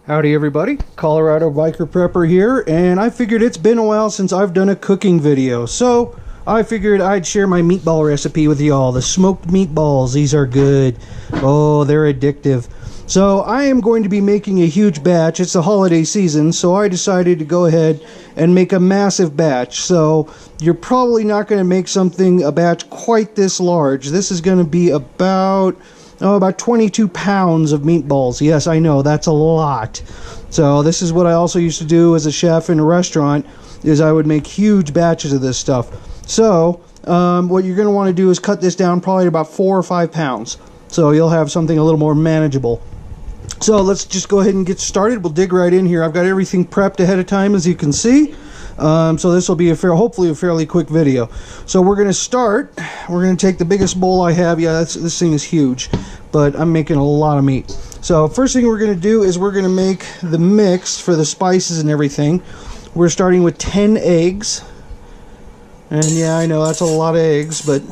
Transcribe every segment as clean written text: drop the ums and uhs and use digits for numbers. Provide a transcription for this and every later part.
Howdy everybody, Colorado Biker Prepper here, and I figured it's been a while since I've done a cooking video, so I figured I'd share my meatball recipe with y'all. The smoked meatballs, these are good. Oh, they're addictive. So I am going to be making a huge batch. It's the holiday season, so I decided to go ahead and make a massive batch. So you're probably not going to make a batch quite this large. This is going to be about 22 pounds of meatballs. Yes, I know, that's a lot. So this is what I also used to do as a chef in a restaurant, is I would make huge batches of this stuff. So what you're going to want to do is cut this down probably to about 4 or 5 pounds. So you'll have something a little more manageable. So let's just go ahead and get started. We'll dig right in here. I've got everything prepped ahead of time, as you can see. So this will be hopefully a fairly quick video. So we're going to start. We're going to take the biggest bowl I have. Yeah, this thing is huge, but I'm making a lot of meat. So first thing we're going to do is we're going to make the mix for the spices and everything. We're starting with 10 eggs. And yeah, I know that's a lot of eggs, but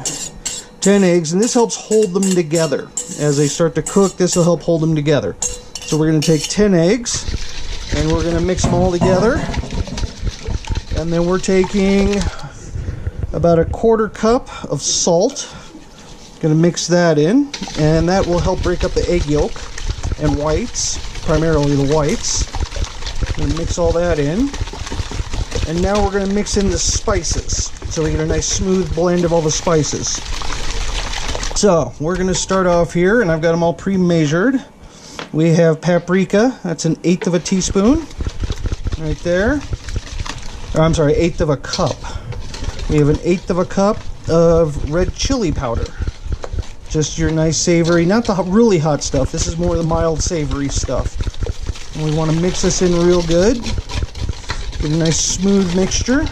10 eggs. And this helps hold them together. As they start to cook, this will help hold them together. So we're going to take 10 eggs, and we're going to mix them all together. And then we're taking about 1/4 cup of salt. Going to mix that in, and that will help break up the egg yolk and whites, primarily the whites. Going to mix all that in. And now we're going to mix in the spices, so we get a nice smooth blend of all the spices. So we're going to start off here, and I've got them all pre-measured. We have paprika, that's 1/8 of a teaspoon, right there. I'm sorry, 1/8 of a cup. We have 1/8 of a cup of red chili powder. Just your nice savory, not the really hot stuff. This is more the mild savory stuff. And we want to mix this in real good. Get a nice smooth mixture.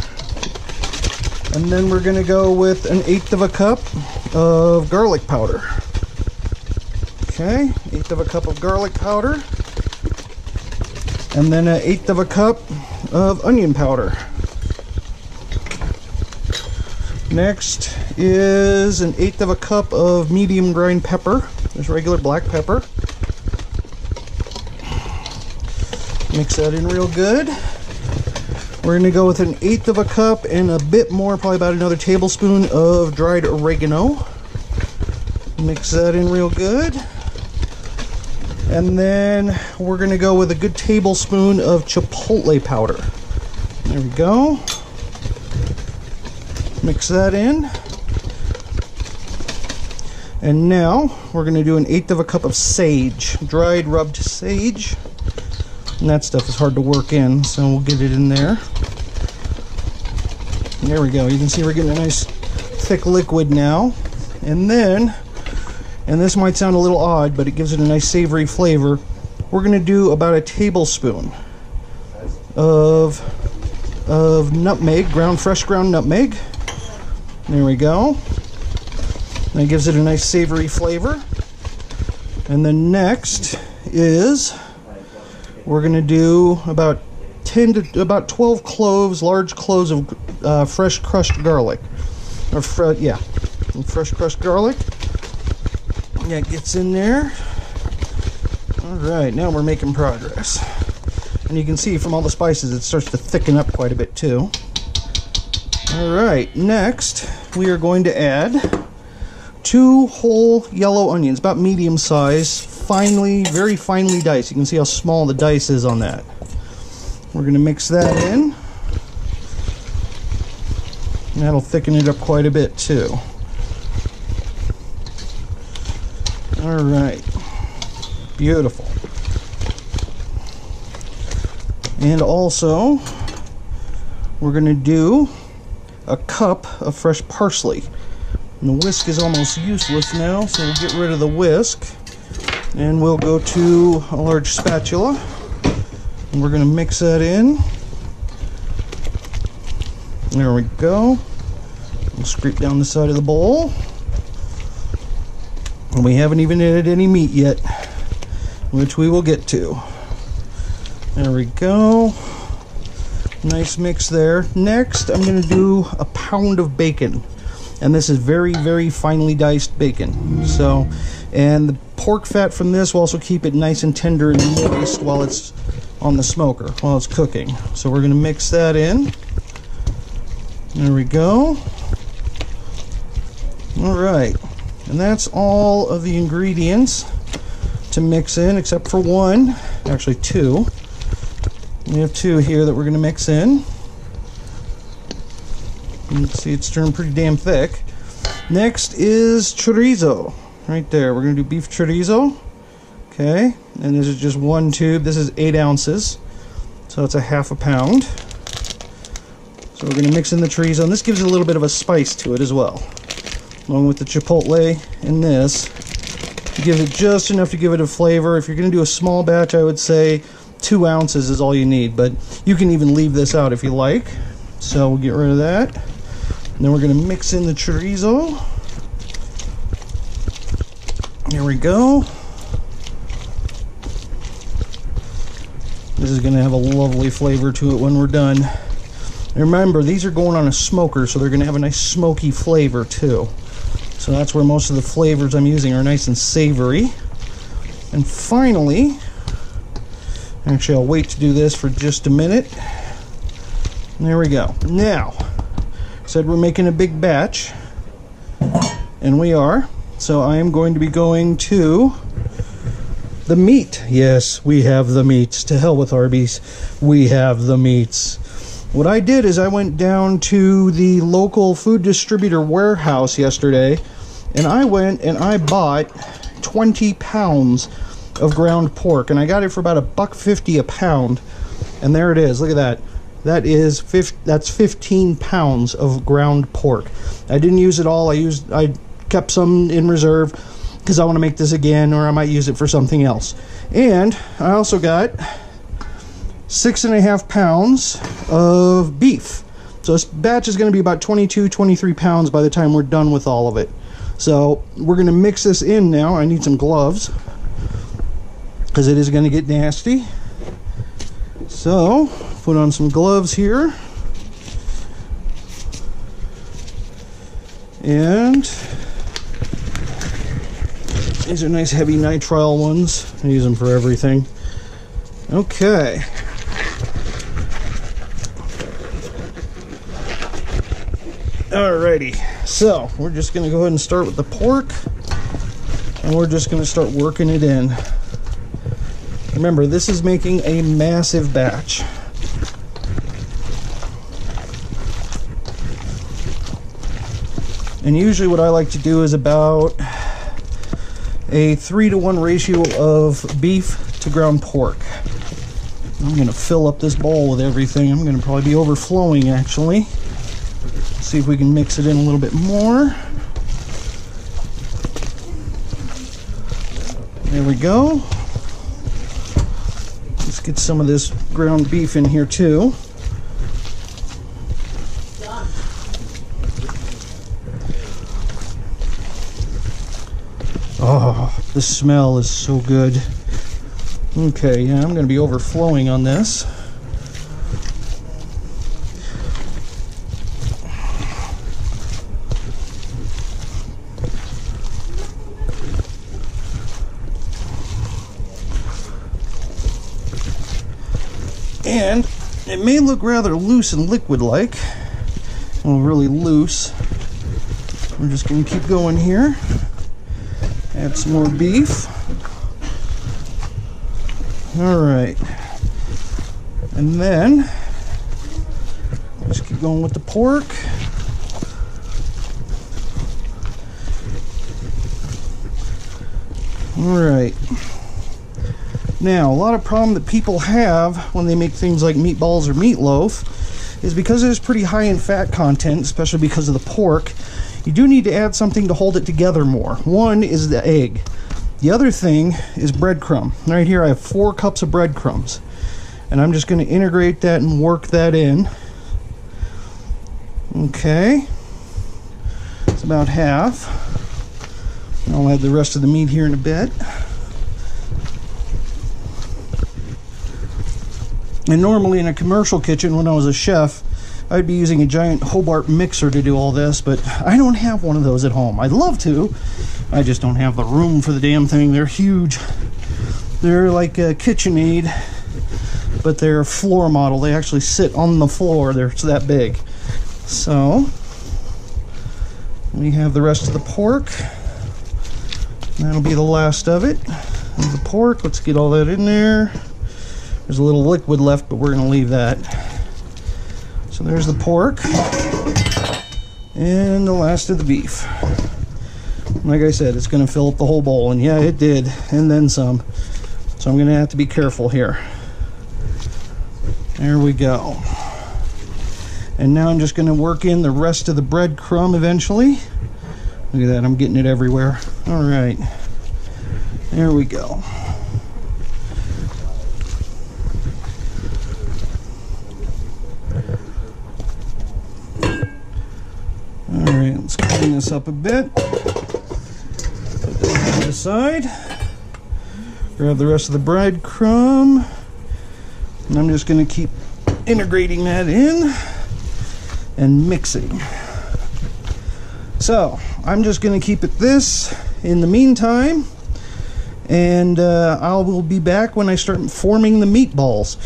And then we're going to go with 1/8 of a cup of garlic powder. Okay, 1/8 of a cup of garlic powder. And then 1/8 of a cup of onion powder. Next is 1/8 of a cup of medium grind pepper. There's regular black pepper. Mix that in real good. We're going to go with 1/8 of a cup and a bit more, probably about another tablespoon of dried oregano. Mix that in real good. And then we're going to go with a good tablespoon of chipotle powder. There we go. Mix that in. And now we're going to do 1/8 of a cup of sage, dried rubbed sage. And that stuff is hard to work in, so we'll get it in there. There we go. You can see we're getting a nice thick liquid now. And then, and this might sound a little odd, but it gives it a nice savory flavor, we're going to do about 1 tablespoon of nutmeg, fresh ground nutmeg. There we go. That gives it a nice savory flavor. And then next is we're going to do about 10 to about 12 cloves, large cloves of fresh crushed garlic. Or fresh crushed garlic. Yeah, it gets in there. All right, now we're making progress. And you can see from all the spices it starts to thicken up quite a bit too. Alright, next we are going to add 2 whole yellow onions, about medium size, very finely diced. You can see how small the dice is on that. We're going to mix that in. And that'll thicken it up quite a bit too. Alright, beautiful. And also, we're going to do 1 cup of fresh parsley. And the whisk is almost useless now, so we'll get rid of the whisk. And we'll go to a large spatula. And we're going to mix that in. There we go. We'll scrape down the side of the bowl. And we haven't even added any meat yet, which we will get to. There we go. Nice mix there. Next, I'm going to do 1 pound of bacon. And this is very, very finely diced bacon. So, and the pork fat from this will also keep it nice and tender and moist while it's on the smoker while it's cooking. So we're going to mix that in. There we go. All right, and that's all of the ingredients to mix in, except for one, actually two. We have two here that we're going to mix in. You can see it's turned pretty damn thick. Next is chorizo, right there. We're going to do beef chorizo. Okay, and this is just one tube. This is 8 ounces, so it's a half a pound. So we're going to mix in the chorizo, and this gives it a little bit of a spice to it as well. Along with the chipotle in this, give it just enough to give it a flavor. If you're going to do a small batch, I would say 2 ounces is all you need, but you can even leave this out if you like. So we'll get rid of that. And then we're going to mix in the chorizo. There we go. This is going to have a lovely flavor to it when we're done. And remember, these are going on a smoker, so they're going to have a nice smoky flavor too. So that's where most of the flavors I'm using are nice and savory. And finally, actually I'll wait to do this for just a minute. There we go. Now, I said we're making a big batch, and we are. So I am going to be going to the meat. Yes, we have the meats. To hell with Arby's. We have the meats. What I did is I went down to the local food distributor warehouse yesterday, and I went and I bought 20 pounds of ground pork, and I got it for about $1.50 a pound. And there it is. Look at that. That's 15 pounds of ground pork. I didn't use it all. I kept some in reserve because I want to make this again, or I might use it for something else. And I also got 6.5 pounds of beef. So this batch is going to be about 22-23 pounds by the time we're done with all of it. So we're going to mix this in now. I need some gloves because it is going to get nasty. So put on some gloves here. And these are nice heavy nitrile ones. I use them for everything. Okay. Alrighty, so we're just going to go ahead and start with the pork, and we're just going to start working it in. Remember, this is making a massive batch. And usually what I like to do is about a 3-to-1 ratio of beef to ground pork. I'm going to fill up this bowl with everything. I'm going to probably be overflowing, actually. See if we can mix it in a little bit more. There we go. Let's get some of this ground beef in here too. Oh, the smell is so good. Okay, yeah, I'm going to be overflowing on this. And it may look rather loose and liquid-like. Well, really loose. We're just going to keep going here. Add some more beef. Alright. And then, just keep going with the pork. Alright. Now, a lot of problem that people have when they make things like meatballs or meatloaf is because there's pretty high in fat content, especially because of the pork, you do need to add something to hold it together more. One is the egg. The other thing is breadcrumb. Right here I have 4 cups of breadcrumbs. And I'm just going to integrate that and work that in. Okay. It's about half. I'll add the rest of the meat here in a bit. And normally in a commercial kitchen, when I was a chef, I'd be using a giant Hobart mixer to do all this, but I don't have one of those at home. I'd love to. I just don't have the room for the damn thing. They're huge. They're like a KitchenAid but they're a floor model. They actually sit on the floor. They're that big. So we have the rest of the pork. That'll be the last of it. And the pork, let's get all that in there. There's a little liquid left, but we're gonna leave that. So there's the pork and the last of the beef. Like I said, it's gonna fill up the whole bowl, and yeah, it did, and then some. So I'm gonna have to be careful here. There we go. And now I'm just gonna work in the rest of the breadcrumb eventually. Look at that, I'm getting it everywhere. All right, there we go. All right, let's clean this up a bit. Put that on the side. Grab the rest of the breadcrumb. And I'm just gonna keep integrating that in and mixing. So I'm just going to keep it this in the meantime, and I will be back when I start forming the meatballs,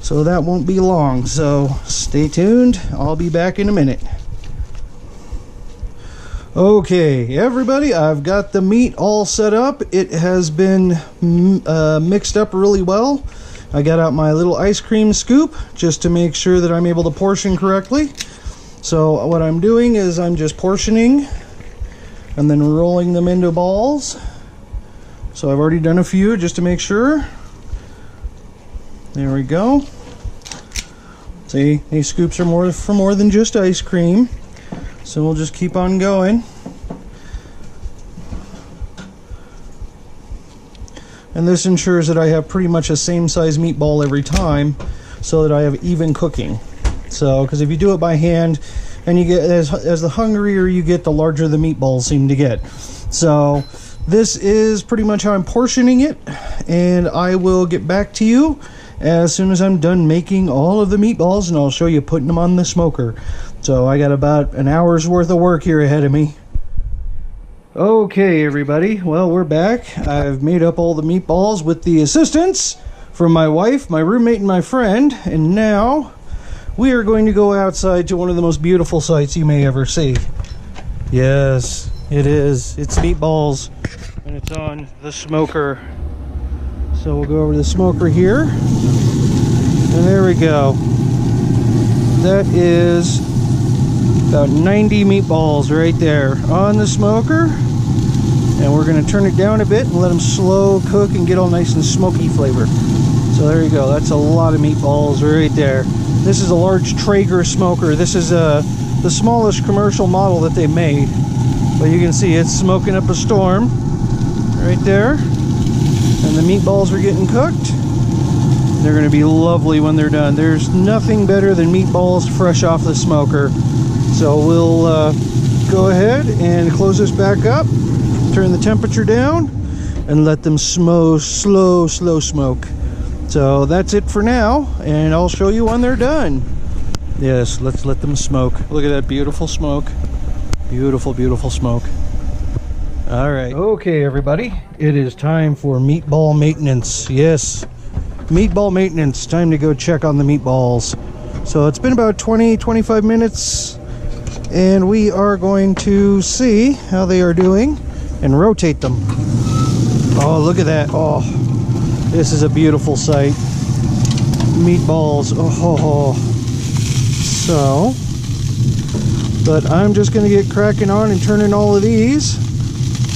so that won't be long, so stay tuned. I'll be back in a minute. Okay everybody, I've got the meat all set up. It has been mixed up really well. I got out my little ice cream scoop just to make sure that I'm able to portion correctly. So what I'm doing is I'm just portioning and then rolling them into balls. So I've already done a few just to make sure. There we go. See, these scoops are for more than just ice cream. So we'll just keep on going. And this ensures that I have pretty much the same size meatball every time, so that I have even cooking. So, because if you do it by hand, and you get, as the hungrier you get, the larger the meatballs seem to get. So this is pretty much how I'm portioning it, and I will get back to you as soon as I'm done making all of the meatballs, and I'll show you putting them on the smoker. So I got about an hour's worth of work here ahead of me. Okay everybody, well, we're back. I've made up all the meatballs with the assistance from my wife, my roommate, and my friend, and now we are going to go outside to one of the most beautiful sights you may ever see. Yes, it is. It's meatballs, and it's on the smoker. So we'll go over to the smoker here, and there we go. That is about 90 meatballs right there on the smoker, and we're going to turn it down a bit and let them slow cook and get all nice and smoky flavor. So there you go. That's a lot of meatballs right there. This is a large Traeger smoker. This is the smallest commercial model that they made. But you can see it's smoking up a storm right there. And the meatballs are getting cooked. They're going to be lovely when they're done. There's nothing better than meatballs fresh off the smoker. So we'll go ahead and close this back up, turn the temperature down, and let them slow smoke. So that's it for now, and I'll show you when they're done. Yes, let's let them smoke. Look at that beautiful smoke. Beautiful, beautiful smoke. All right. Okay, everybody. It is time for meatball maintenance. Yes, meatball maintenance. Time to go check on the meatballs. So it's been about 20-25 minutes, and we are going to see how they are doing and rotate them. Oh, look at that. Oh, this is a beautiful sight. Meatballs. Oh. So, but I'm just going to get cracking on and turning all of these,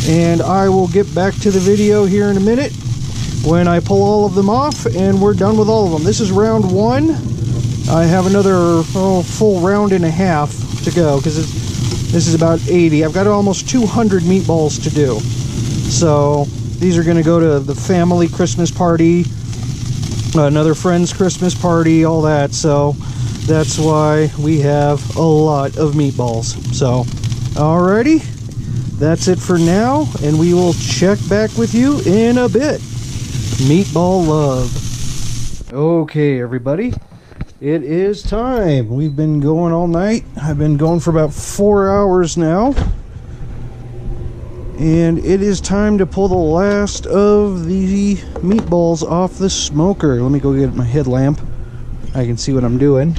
and I will get back to the video here in a minute when I pull all of them off and we're done with all of them. This is round one. I have another full round and a half to go, because this is about 80. I've got almost 200 meatballs to do. So these are going to go to the family Christmas party, another friend's Christmas party, all that. So that's why we have a lot of meatballs. So alrighty, that's it for now, and we will check back with you in a bit. Meatball love. Okay everybody, it is time. We've been going all night. I've been going for about 4 hours now, and it is time to pull the last of the meatballs off the smoker. Let me go get my headlamp. I can see what I'm doing.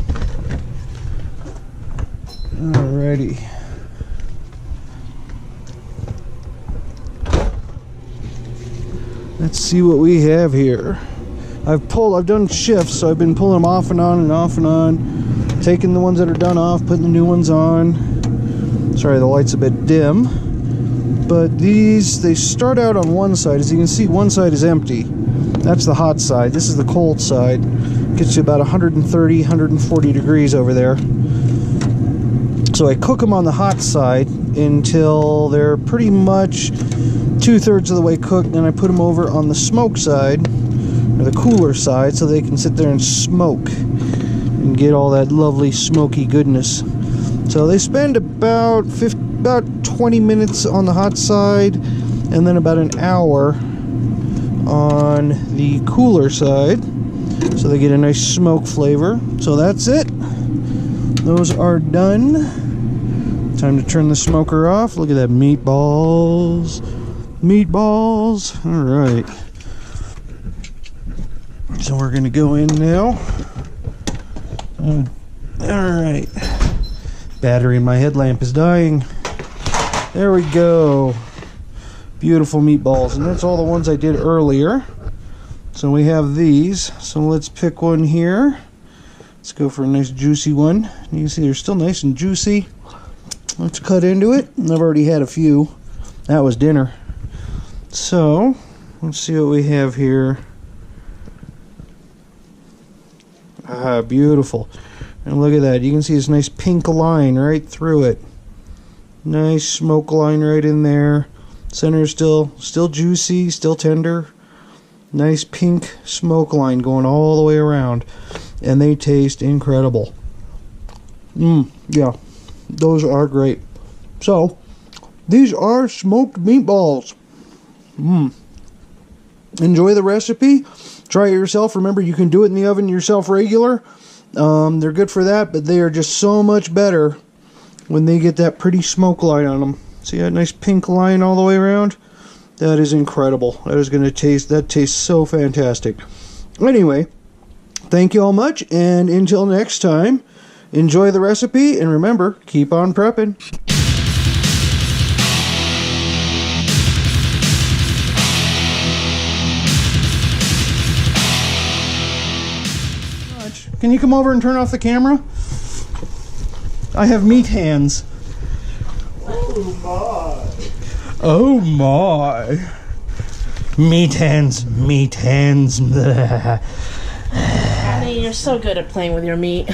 Alrighty. Let's see what we have here. I've done shifts, so I've been pulling them off and on and off and on, taking the ones that are done off, putting the new ones on. Sorry, the light's a bit dim, but these, they start out on one side. As you can see, one side is empty. That's the hot side. This is the cold side. Gets you about 130, 140 degrees over there. So I cook them on the hot side until they're pretty much 2/3 of the way cooked. Then I put them over on the smoke side, or the cooler side, so they can sit there and smoke and get all that lovely smoky goodness. So they spend about 20 minutes on the hot side, and then about an hour on the cooler side, so they get a nice smoke flavor. So that's it. Those are done. Time to turn the smoker off. Look at that, meatballs. Meatballs. All right. So we're gonna go in now. All right. Battery in my headlamp is dying. There we go. Beautiful meatballs, and that's all the ones I did earlier. So we have these. So let's pick one here. Let's go for a nice juicy one. You can see they're still nice and juicy. Let's cut into it. I've already had a few. That was dinner. So let's see what we have here. Ah, beautiful. And look at that. You can see this nice pink line right through it. Nice smoke line right in there. Center is still juicy, still tender. Nice pink smoke line going all the way around. And they taste incredible. Yeah. Those are great. So, these are smoked meatballs. Enjoy the recipe. Try it yourself. Remember, you can do it in the oven yourself regular. They're good for that, but they are just so much better when they get that pretty smoke line on them. See that nice pink line all the way around? That is incredible. That tastes so fantastic. Anyway, thank you all much, and until next time, enjoy the recipe, and remember, keep on prepping. Can you come over and turn off the camera? I have meat hands. Oh my. Oh my. Meat hands, meat hands. Honey, you're so good at playing with your meat.